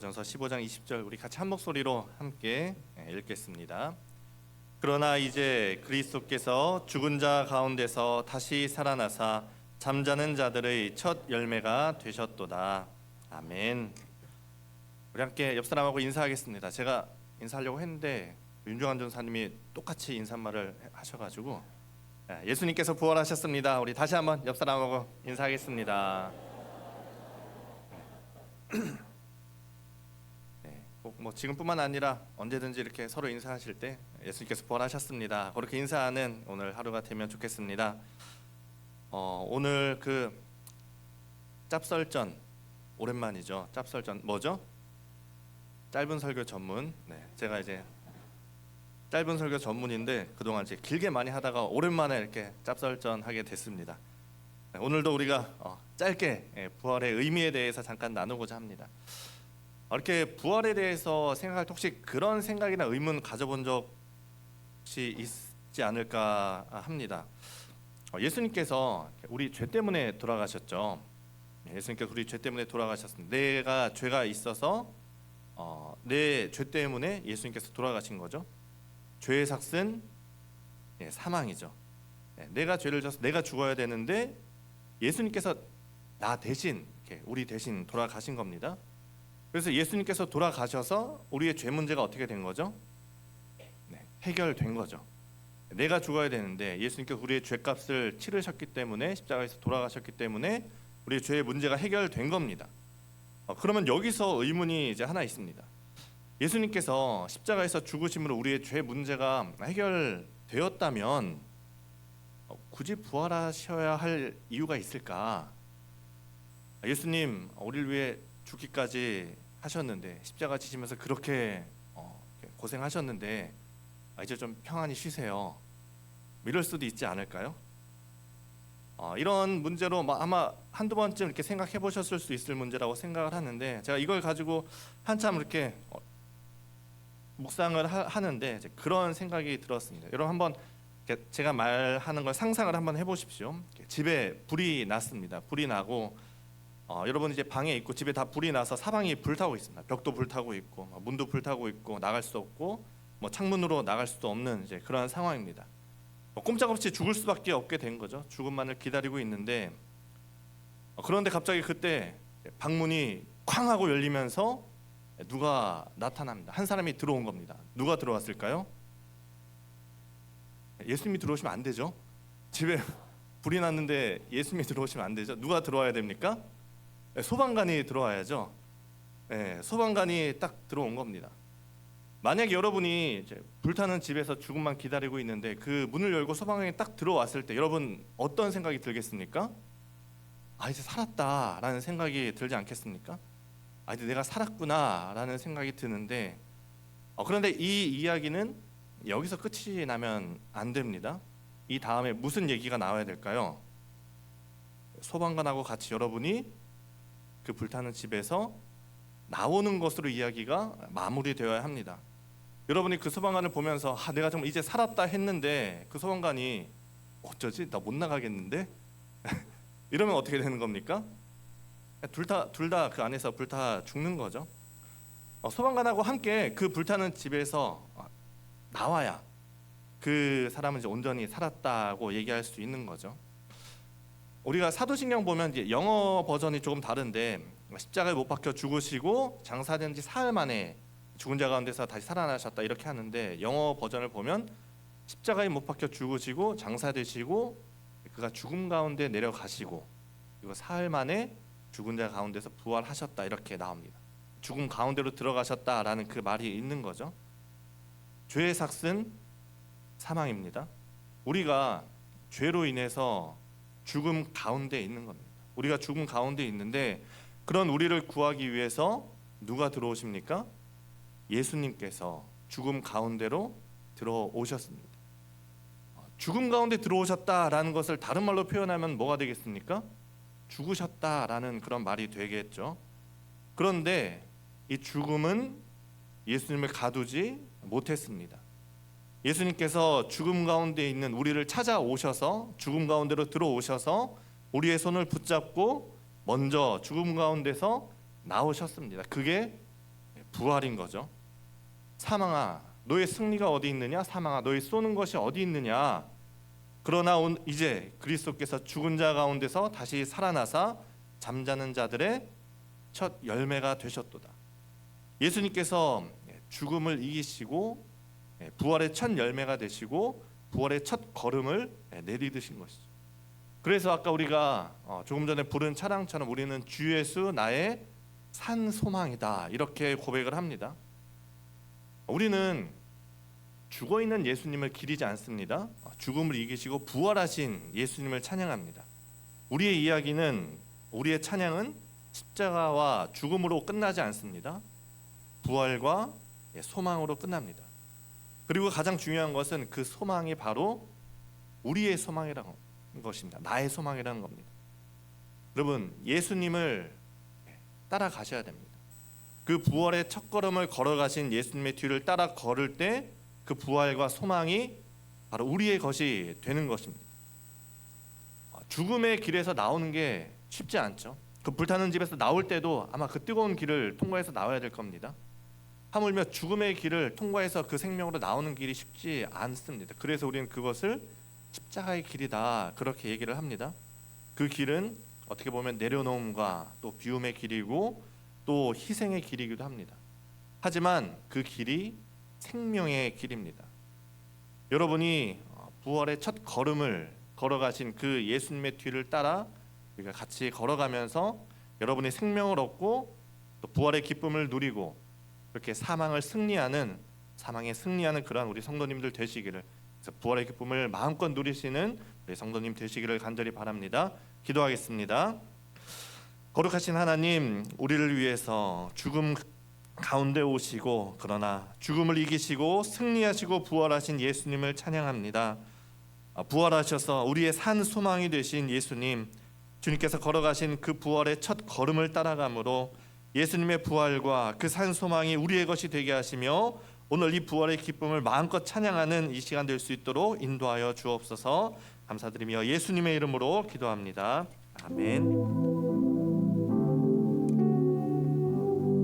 전서 15장 20절 우리 같이 한 목소리로 함께 읽겠습니다. 그러나 이제 그리스도께서 죽은 자 가운데서 다시 살아나사 잠자는 자들의 첫 열매가 되셨도다. 아멘. 우리 함께 옆 사람하고 인사하겠습니다. 제가 인사하려고 했는데 윤종환 전사님이 똑같이 인사말을 하셔가지고 예수님께서 부활하셨습니다. 우리 다시 한번 옆 사람하고 인사하겠습니다. 꼭 뭐 지금뿐만 아니라 언제든지 이렇게 서로 인사하실 때 예수님께서 부활하셨습니다. 그렇게 인사하는 오늘 하루가 되면 좋겠습니다. 오늘 그 짭설전 오랜만이죠. 짭설전 뭐죠? 짧은 설교 전문. 제가 이제 짧은 설교 전문인데 그동안 이제 길게 많이 하다가 오랜만에 이렇게 짭설전 하게 됐습니다. 오늘도 우리가 짧게 부활의 의미에 대해서 잠깐 나누고자 합니다. 이렇게 부활에 대해서 생각할 때 혹시 그런 생각이나 의문 가져본 적 혹시 있지 않을까 합니다. 예수님께서 우리 죄 때문에 돌아가셨죠. 예수님께서 우리 죄 때문에 돌아가셨습니다. 내가 죄가 있어서 내 죄 때문에 예수님께서 돌아가신 거죠. 죄의 삭은 사망이죠. 내가 죄를 져서 내가 죽어야 되는데 예수님께서 나 대신 우리 대신 돌아가신 겁니다. 그래서 예수님께서 돌아가셔서 우리의 죄 문제가 어떻게 된 거죠? 해결된 거죠. 내가 죽어야 되는데 예수님께서 우리의 죄값을 치르셨기 때문에 십자가에서 돌아가셨기 때문에 우리의 죄의 문제가 해결된 겁니다. 그러면 여기서 의문이 이제 하나 있습니다. 예수님께서 십자가에서 죽으심으로 우리의 죄 문제가 해결되었다면 굳이 부활하셔야 할 이유가 있을까? 예수님 우리를 위해 죽기까지 하셨는데 십자가 지시면서 그렇게 고생하셨는데 이제 좀 평안히 쉬세요. 이럴 수도 있지 않을까요? 이런 문제로 아마 한두 번쯤 이렇게 생각해 보셨을 수 있을 문제라고 생각을 하는데 제가 이걸 가지고 한참 이렇게 묵상을 하는데 이제 그런 생각이 들었습니다. 여러분 한번 제가 말하는 걸 상상을 한번 해보십시오. 집에 불이 났습니다. 불이 나고 여러분 이제 방에 있고 집에 다 불이 나서 사방이 불타고 있습니다. 벽도 불타고 있고 문도 불타고 있고 나갈 수 없고 창문으로 나갈 수도 없는 이제 그러한 상황입니다. 꼼짝없이 죽을 수밖에 없게 된 거죠. 죽음만을 기다리고 있는데 그런데 갑자기 그때 방문이 쾅 하고 열리면서 누가 나타납니다. 한 사람이 들어온 겁니다. 누가 들어왔을까요? 예수님이 들어오시면 안 되죠. 집에 불이 났는데 예수님이 들어오시면 안 되죠. 누가 들어와야 됩니까? 소방관이 들어와야죠. 소방관이 딱 들어온 겁니다. 만약 여러분이 이제 불타는 집에서 죽음만 기다리고 있는데 그 문을 열고 소방관이 딱 들어왔을 때 여러분 어떤 생각이 들겠습니까? 이제 살았다라는 생각이 들지 않겠습니까? 이제 내가 살았구나라는 생각이 드는데 그런데 이 이야기는 여기서 끝이 나면 안 됩니다. 이 다음에 무슨 얘기가 나와야 될까요? 소방관하고 같이 여러분이 그 불타는 집에서 나오는 것으로 이야기가 마무리되어야 합니다. 여러분이 그 소방관을 보면서 내가 정말 이제 살았다 했는데 그 소방관이 어쩌지? 나 못 나가겠는데? 이러면 어떻게 되는 겁니까? 둘 다 그 안에서 불타 죽는 거죠. 소방관하고 함께 그 불타는 집에서 나와야 그 사람은 이제 온전히 살았다고 얘기할 수 있는 거죠. 우리가 사도신경 보면 이제 영어 버전이 조금 다른데 십자가에 못 박혀 죽으시고 장사된 지 사흘 만에 죽은 자 가운데서 다시 살아나셨다 이렇게 하는데 영어 버전을 보면 십자가에 못 박혀 죽으시고 장사되시고 그가 죽음 가운데 내려가시고 그리고 사흘 만에 죽은 자 가운데서 부활하셨다 이렇게 나옵니다. 죽음 가운데로 들어가셨다라는 그 말이 있는 거죠. 죄의 삭은 사망입니다. 우리가 죄로 인해서 죽음 가운데 있는 겁니다. 우리가 죽음 가운데 있는데 그런 우리를 구하기 위해서 누가 들어오십니까? 예수님께서 죽음 가운데로 들어오셨습니다. 죽음 가운데 들어오셨다라는 것을 다른 말로 표현하면 뭐가 되겠습니까? 죽으셨다라는 그런 말이 되겠죠. 그런데 이 죽음은 예수님을 가두지 못했습니다. 예수님께서 죽음 가운데 있는 우리를 찾아오셔서 죽음 가운데로 들어오셔서 우리의 손을 붙잡고 먼저 죽음 가운데서 나오셨습니다. 그게 부활인 거죠. 사망아, 너의 승리가 어디 있느냐? 사망아, 너의 쏘는 것이 어디 있느냐? 그러나 이제 그리스도께서 죽은 자 가운데서 다시 살아나사 잠자는 자들의 첫 열매가 되셨도다. 예수님께서 죽음을 이기시고 부활의 첫 열매가 되시고 부활의 첫 걸음을 내디디신 것이죠. 그래서 아까 우리가 조금 전에 부른 찬양처럼 우리는 주 예수 나의 산 소망이다 이렇게 고백을 합니다. 우리는 죽어있는 예수님을 기리지 않습니다. 죽음을 이기시고 부활하신 예수님을 찬양합니다. 우리의 이야기는, 우리의 찬양은 십자가와 죽음으로 끝나지 않습니다. 부활과 소망으로 끝납니다. 그리고 가장 중요한 것은 그 소망이 바로 우리의 소망이라는 것입니다. 나의 소망이라는 겁니다. 여러분, 예수님을 따라가셔야 됩니다. 그 부활의 첫걸음을 걸어가신 예수님의 뒤를 따라 걸을 때 그 부활과 소망이 바로 우리의 것이 되는 것입니다. 죽음의 길에서 나오는 게 쉽지 않죠. 그 불타는 집에서 나올 때도 아마 그 뜨거운 길을 통과해서 나와야 될 겁니다. 하물며 죽음의 길을 통과해서 그 생명으로 나오는 길이 쉽지 않습니다. 그래서 우리는 그것을 십자가의 길이다 그렇게 얘기를 합니다. 그 길은 어떻게 보면 내려놓음과 또 비움의 길이고 또 희생의 길이기도 합니다. 하지만 그 길이 생명의 길입니다. 여러분이 부활의 첫 걸음을 걸어가신 그 예수님의 뒤를 따라 우리가 같이 걸어가면서 여러분이 생명을 얻고 또 부활의 기쁨을 누리고 이렇게 사망에 승리하는 그러한 우리 성도님들 되시기를, 그래서 부활의 기쁨을 마음껏 누리시는 우리 성도님 되시기를 간절히 바랍니다. 기도하겠습니다. 거룩하신 하나님, 우리를 위해서 죽음 가운데 오시고 그러나 죽음을 이기시고 승리하시고 부활하신 예수님을 찬양합니다. 부활하셔서 우리의 산 소망이 되신 예수님, 주님께서 걸어가신 그 부활의 첫 걸음을 따라감으로 예수님의 부활과 그 산 소망이 우리의 것이 되게 하시며 오늘 이 부활의 기쁨을 마음껏 찬양하는 이 시간 될 수 있도록 인도하여 주옵소서. 감사드리며 예수님의 이름으로 기도합니다. 아멘.